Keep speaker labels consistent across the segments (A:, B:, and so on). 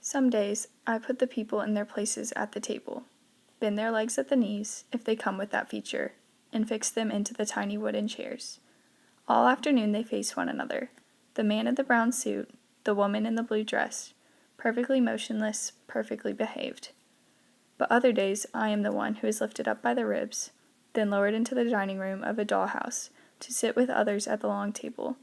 A: Some days, I put the people in their places at the table, bend their legs at the knees, if they come with that feature, and fix them into the tiny wooden chairs. All afternoon they face one another, the man in the brown suit, the woman in the blue dress, perfectly motionless, perfectly behaved. But other days I am the one who is lifted up by the ribs, then lowered into the dining room of a dollhouse, to sit with others at the long table.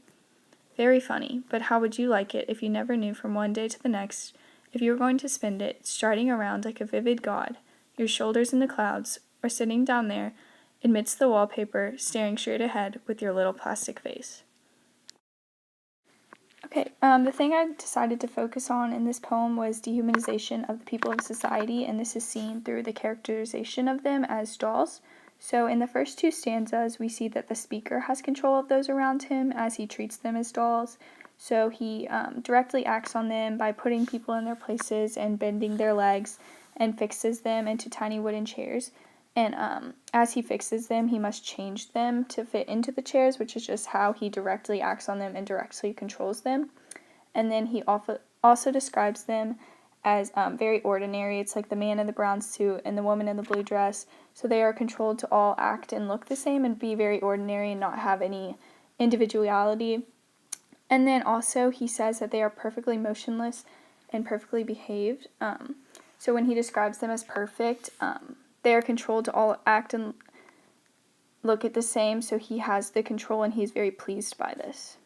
A: Very funny, but how would you like it if you never knew from one day to the next, if you were going to spend it striding around like a vivid god, your shoulders in the clouds, or sitting down there, amidst the wallpaper, staring straight ahead with your little plastic face? Okay, the thing I decided to focus on in this poem was dehumanization of the people of society, and this is seen through the characterization of them as dolls. So in the first two stanzas, we see that the speaker has control of those around him as he treats them as dolls. So he directly acts on them by putting people in their places and bending their legs and fixes them into tiny wooden chairs. And as he fixes them, he must change them to fit into the chairs, which is just how he directly acts on them and directly controls them. And then he also describes them as very ordinary. It's like the man in the brown suit and the woman in the blue dress. So they are controlled to all act and look the same and be very ordinary and not have any individuality. And then also he says that they are perfectly motionless and perfectly behaved. So when he describes them as perfect, they are controlled to all act and look at the same, so he has the control and he's very pleased by this.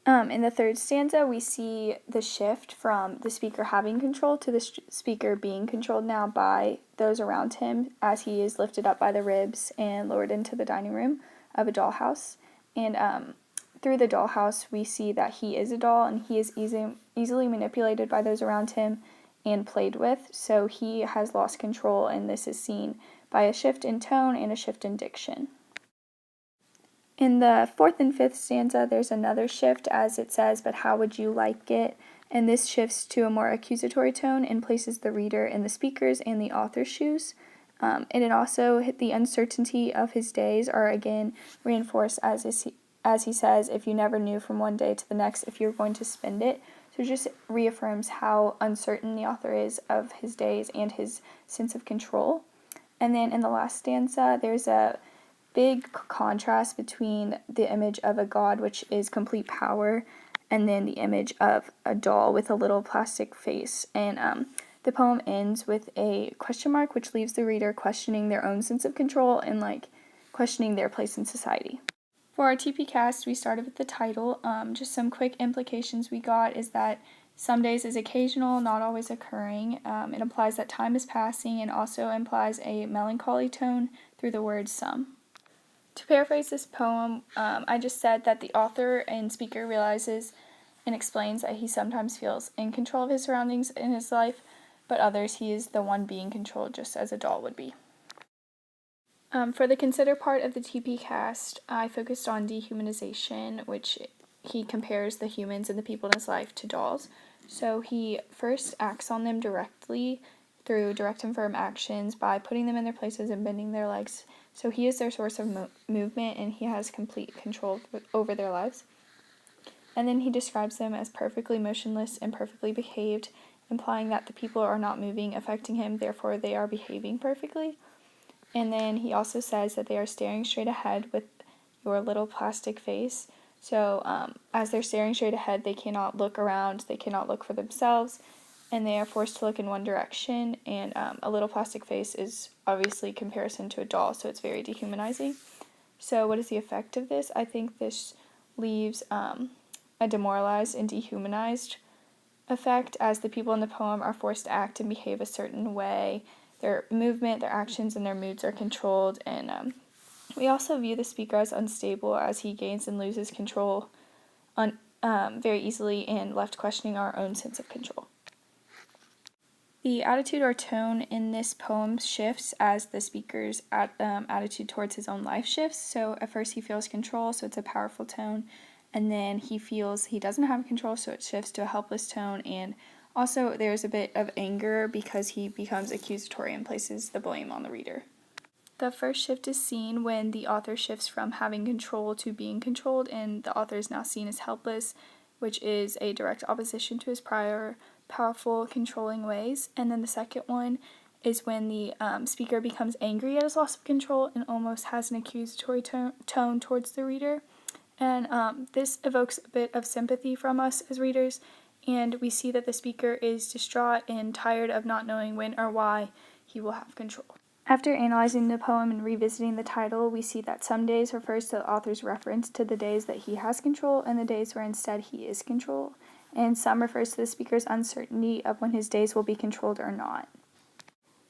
A: In the third stanza, we see the shift from the speaker having control to the speaker being controlled now by those around him as he is lifted up by the ribs and lowered into the dining room of a dollhouse. And through the dollhouse, we see that he is a doll and he is easily manipulated by those around him and played with, so he has lost control, and this is seen by a shift in tone and a shift in diction. In the fourth and fifth stanza, there's another shift as it says, "But how would you like it?" And this shifts to a more accusatory tone and places the reader in the speaker's and the author's shoes. And it also, the uncertainty of his days are again reinforced as he says, if you never knew from one day to the next if you're going to spend it. So it just reaffirms how uncertain the author is of his days and his sense of control. And then in the last stanza, there's a big contrast between the image of a god, which is complete power, and then the image of a doll with a little plastic face. And the poem ends with a question mark, which leaves the reader questioning their own sense of control and questioning their place in society. For our TP cast, we started with the title. Just some quick implications we got is that some days is occasional, not always occurring. It implies that time is passing and also implies a melancholy tone through the word some. To paraphrase this poem, I just said that the author and speaker realizes and explains that he sometimes feels in control of his surroundings in his life, but others he is the one being controlled just as a doll would be. For the consider part of the TP cast, I focused on dehumanization, which he compares the humans and the people in his life to dolls. So he first acts on them directly through direct and firm actions by putting them in their places and bending their legs. So he is their source of movement and he has complete control over their lives. And then he describes them as perfectly motionless and perfectly behaved, implying that the people are not moving, affecting him, therefore they are behaving perfectly. And then he also says that they are staring straight ahead with your little plastic face. So as they're staring straight ahead, they cannot look around, they cannot look for themselves, and they are forced to look in one direction. And a little plastic face is obviously comparison to a doll, so it's very dehumanizing. So what is the effect of this? I think this leaves a demoralized and dehumanized effect as the people in the poem are forced to act and behave a certain way. Their movement, their actions, and their moods are controlled, and we also view the speaker as unstable as he gains and loses control very easily and left questioning our own sense of control. The attitude or tone in this poem shifts as the speaker's attitude towards his own life shifts. So at first he feels control, so it's a powerful tone, and then he feels he doesn't have control, so it shifts to a helpless tone, and also there's a bit of anger because he becomes accusatory and places the blame on the reader. The first shift is seen when the author shifts from having control to being controlled, and the author is now seen as helpless, which is a direct opposition to his prior powerful, controlling ways. And then the second one is when the speaker becomes angry at his loss of control and almost has an accusatory tone towards the reader. And this evokes a bit of sympathy from us as readers, and we see that the speaker is distraught and tired of not knowing when or why he will have control. After analyzing the poem and revisiting the title, we see that some days refers to the author's reference to the days that he has control and the days where instead he is controlled, and some refers to the speaker's uncertainty of when his days will be controlled or not.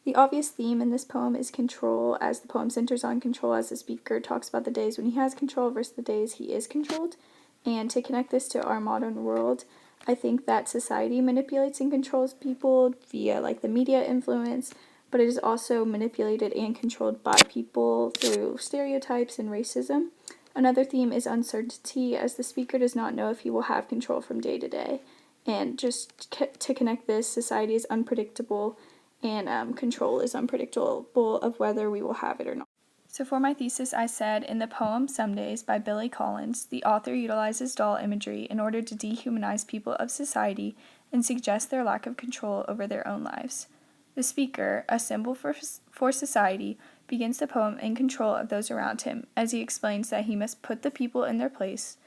A: The obvious theme in this poem is control, as the poem centers on control as the speaker talks about the days when he has control versus the days he is controlled. And to connect this to our modern world, I think that society manipulates and controls people via the media influence, but it is also manipulated and controlled by people through stereotypes and racism. Another theme is uncertainty, as the speaker does not know if he will have control from day to day. And just to connect this, society is unpredictable, and control is unpredictable of whether we will have it or not. So for my thesis, I said, in the poem Some Days by Billy Collins, the author utilizes doll imagery in order to dehumanize people of society and suggest their lack of control over their own lives. The speaker, a symbol for society, begins the poem in control of those around him, as he explains that he must put the people in their place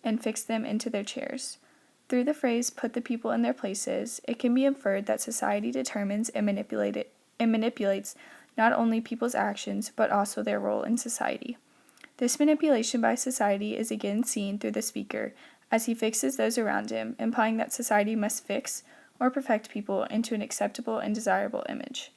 A: and fix them into their chairs. Through the phrase, put the people in their places, it can be inferred that society determines and manipulates not only people's actions, but also their role in society. This manipulation by society is again seen through the speaker, as he fixes those around him, implying that society must fix or perfect people into an acceptable and desirable image.